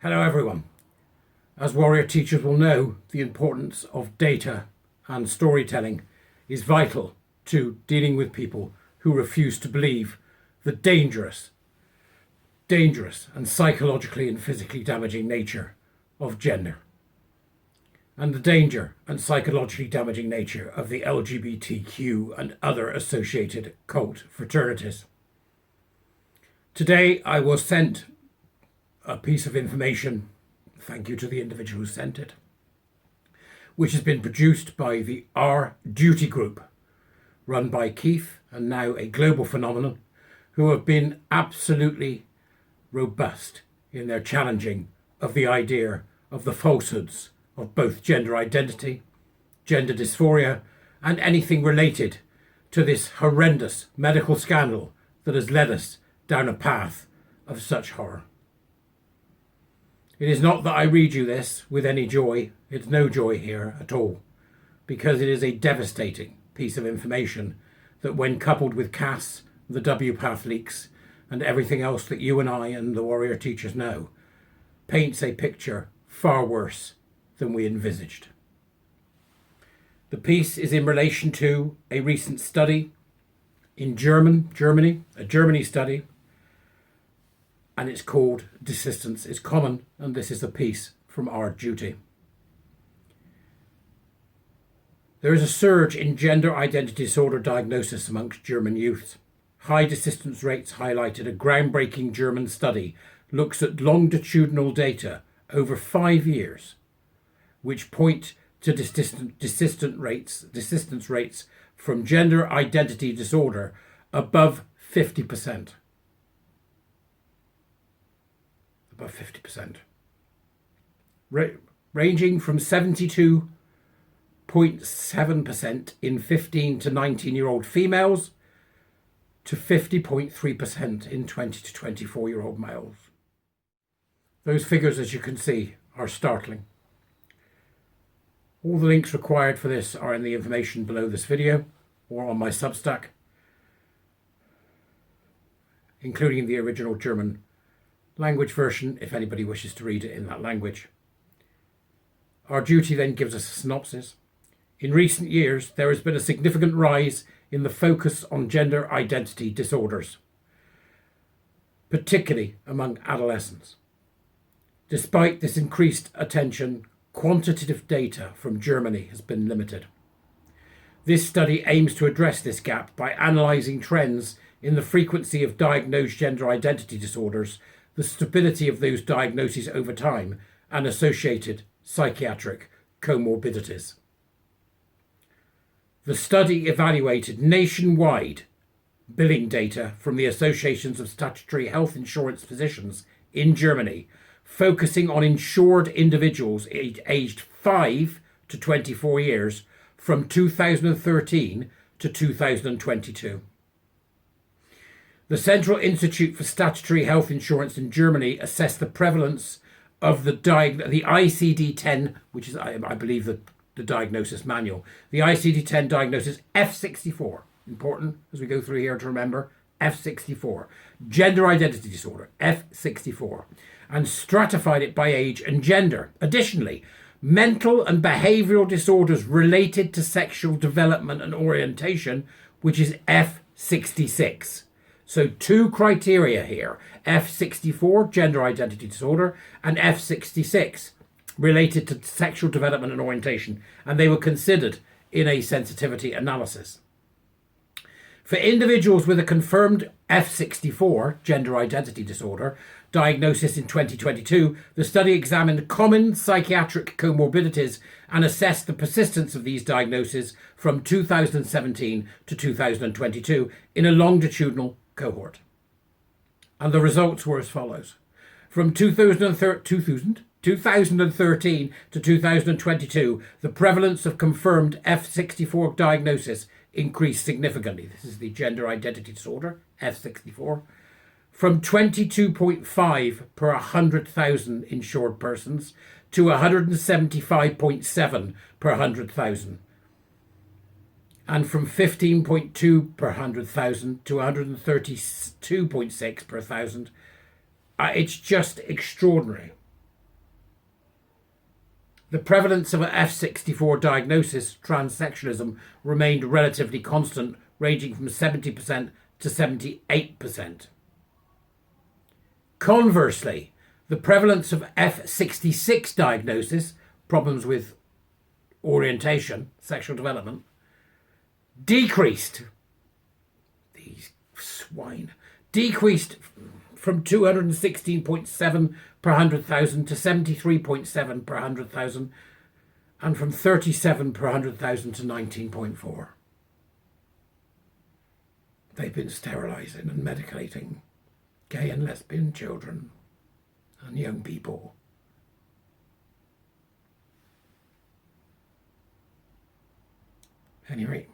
Hello everyone. As warrior teachers will know, the importance of data and storytelling is vital to dealing with people who refuse to believe the dangerous and psychologically and physically damaging nature of gender, and the danger and psychologically damaging nature of the LGBTQ and other associated cult fraternities. Today I was sent a piece of information, thank you to the individual who sent it, which has been produced by the Our Duty group, run by Keith, and now a global phenomenon, who have been absolutely robust in their challenging of the idea of the falsehoods of both gender identity, gender dysphoria, and anything related to this horrendous medical scandal that has led us down a path of such horror. It is not that I read you this with any joy. It's no joy here at all, because it is a devastating piece of information that, when coupled with Cass, the WPATH leaks, and everything else that you and I and the warrior teachers know, paints a picture far worse than we envisaged. The piece is in relation to a recent study in Germany, a Germany study, and it's called Desistance is Common, and this is a piece from Our Duty. There is a surge in gender identity disorder diagnosis amongst German youth. High desistance rates highlighted a groundbreaking German study looks at longitudinal data over 5 years, which point to desistance rates from gender identity disorder above 50%. Above 50%. Ranging from 72.7% in 15 to 19-year-old females to 50.3% in 20 to 24-year-old males. Those figures, as you can see, are startling. All the links required for this are in the information below this video or on my Substack, including the original German language version if anybody wishes to read it in that language. Our Duty then gives us a synopsis. In recent years, there has been a significant rise in the focus on gender identity disorders, particularly among adolescents. Despite this increased attention, quantitative data from Germany has been limited. This study aims to address this gap by analysing trends in the frequency of diagnosed gender identity disorders, the stability of those diagnoses over time, and associated psychiatric comorbidities. The study evaluated nationwide billing data from the associations of statutory health insurance physicians in Germany, focusing on insured individuals aged 5 to 24 years from 2013 to 2022. The Central Institute for Statutory Health Insurance in Germany assessed the prevalence of the ICD-10, which is, I believe, the diagnosis manual. The ICD-10 diagnosis F64, important as we go through here to remember, F64, gender identity disorder, F64, and stratified it by age and gender. Additionally, mental and behavioural disorders related to sexual development and orientation, which is F66. So two criteria here, F64, gender identity disorder, and F66, related to sexual development and orientation, and they were considered in a sensitivity analysis. For individuals with a confirmed F64, gender identity disorder, diagnosis in 2022, the study examined common psychiatric comorbidities and assessed the persistence of these diagnoses from 2017 to 2022 in a longitudinal cohort. And the results were as follows. From 2013 to 2022, the prevalence of confirmed F64 diagnosis increased significantly. This is the gender identity disorder, F64, from 22.5 per 100,000 insured persons to 175.7 per 100,000. and from 15.2 per 100,000 to 132.6 per 1,000. It's just extraordinary The prevalence of an F64 diagnosis, transsexualism, remained relatively constant, ranging from 70% to 78%. Conversely, the prevalence of F66 diagnosis, problems with orientation, sexual development, decreased. These swine. Decreased from 216.7 per 100,000 to 73.7 per 100,000, and from 37 per 100,000 to 19.4. They've been sterilising and medicating gay and lesbian children and young people. Anyway,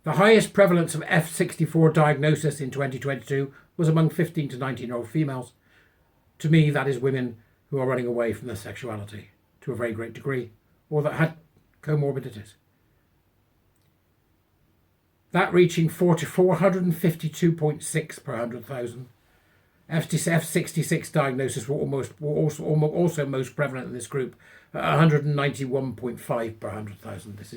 the highest prevalence of F64 diagnosis in 2022 was among 15 to 19-year-old females. To me, that is women who are running away from their sexuality to a very great degree, or that had comorbidities. That reaching 452.6 per 100,000. F66 diagnosis were also most prevalent in this group at 191.5 per 100,000. This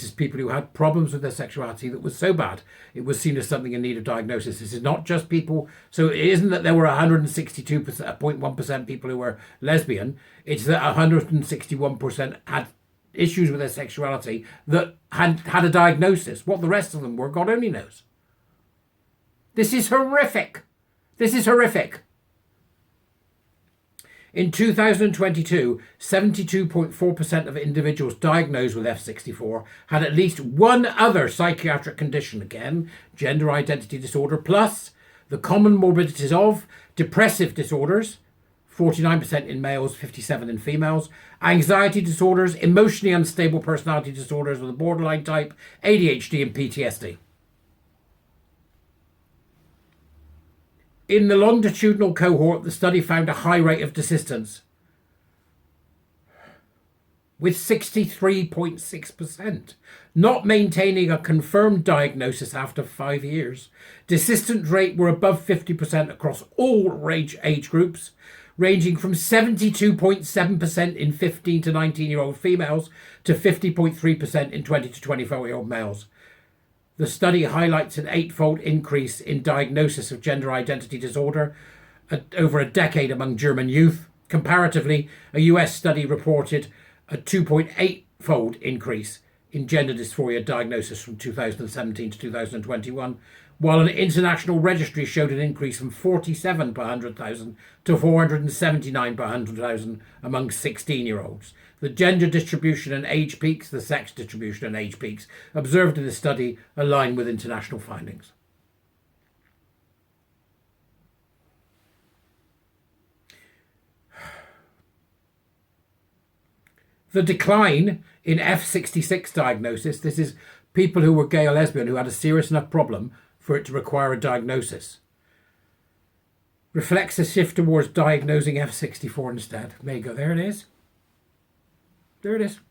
is people who had problems with their sexuality that was so bad it was seen as something in need of diagnosis. This is not just people. So it isn't that there were 162.1% people who were lesbian. It's that 161% had issues with their sexuality that had a diagnosis. What the rest of them were, God only knows. This is horrific. This is horrific. In 2022, 72.4% of individuals diagnosed with F64 had at least one other psychiatric condition. Again, gender identity disorder, plus the common morbidities of depressive disorders, 49% in males, 57% in females, anxiety disorders, emotionally unstable personality disorders of the borderline type, ADHD and PTSD. In the longitudinal cohort, the study found a high rate of desistance, with 63.6%, not maintaining a confirmed diagnosis after 5 years. Desistance rate were above 50% across all age groups, ranging from 72.7% in 15 to 19-year-old females to 50.3% in 20 to 24-year-old males. The study highlights an 8-fold increase in diagnosis of gender identity disorder over a decade among German youth. Comparatively, a US study reported a 2.8-fold increase in gender dysphoria diagnosis from 2017 to 2021, while an international registry showed an increase from 47 per 100,000 to 479 per 100,000 among 16-year-olds. The gender distribution and age peaks, the sex distribution and age peaks observed in the study align with international findings. The decline in F66 diagnosis, this is people who were gay or lesbian who had a serious enough problem for it to require a diagnosis, reflects a shift towards diagnosing F64 instead. There you go, there it is. There it is.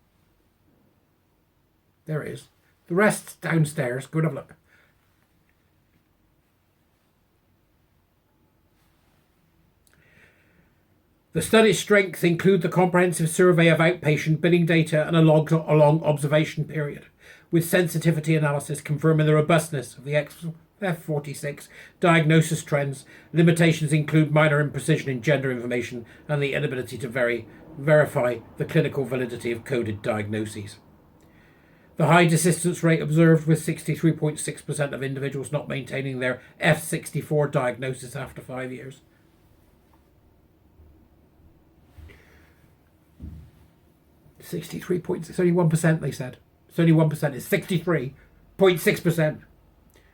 There it is. The rest's downstairs. Go and have a look. The study's strengths include the comprehensive survey of outpatient billing data and a long observation period, with sensitivity analysis confirming the robustness of the F46 diagnosis trends. Limitations include minor imprecision in gender information and the inability to verify the clinical validity of coded diagnoses. The high desistance rate observed with 63.6% of individuals not maintaining their F64 diagnosis after 5 years. 63.6, it's only 1%, they said. It's only 1%, it's 63.6%.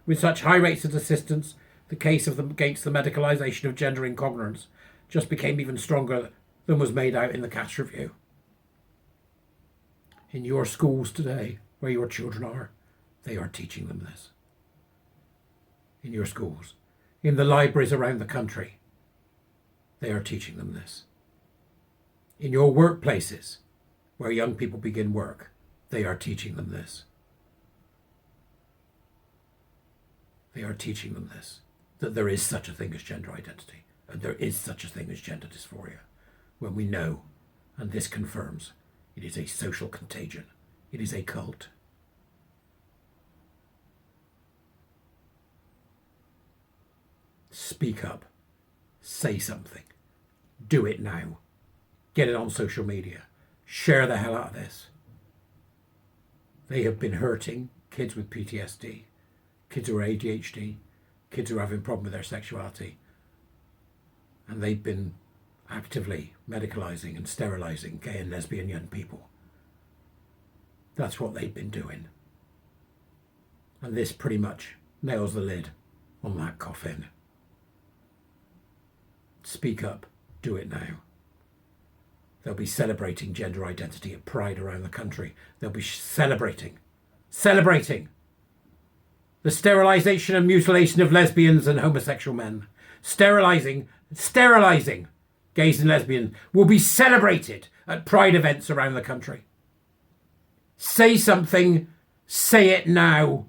With such high rates of desistance, the case against the medicalisation of gender incognizance just became even stronger than was made out in the Cass Review. In your schools today, where your children are, they are teaching them this. In your schools, in the libraries around the country, they are teaching them this. In your workplaces, where young people begin work, they are teaching them this. They are teaching them this, that there is such a thing as gender identity, and there is such a thing as gender dysphoria, when we know And this confirms it is a social contagion. It is a cult. Speak up. Say something. Do it now. Get it on social media. Share the hell out of this. They have been hurting kids with PTSD, kids who are ADHD, kids who are having a problem with their sexuality. And they've been actively medicalising and sterilising gay and lesbian young people. That's what they've been doing. And this pretty much nails the lid on that coffin. Speak up. Do it now. They'll be celebrating gender identity at Pride around the country. They'll be celebrating the sterilisation and mutilation of lesbians and homosexual men. Sterilising gays and lesbians will be celebrated at Pride events around the country. Say something. Say it now.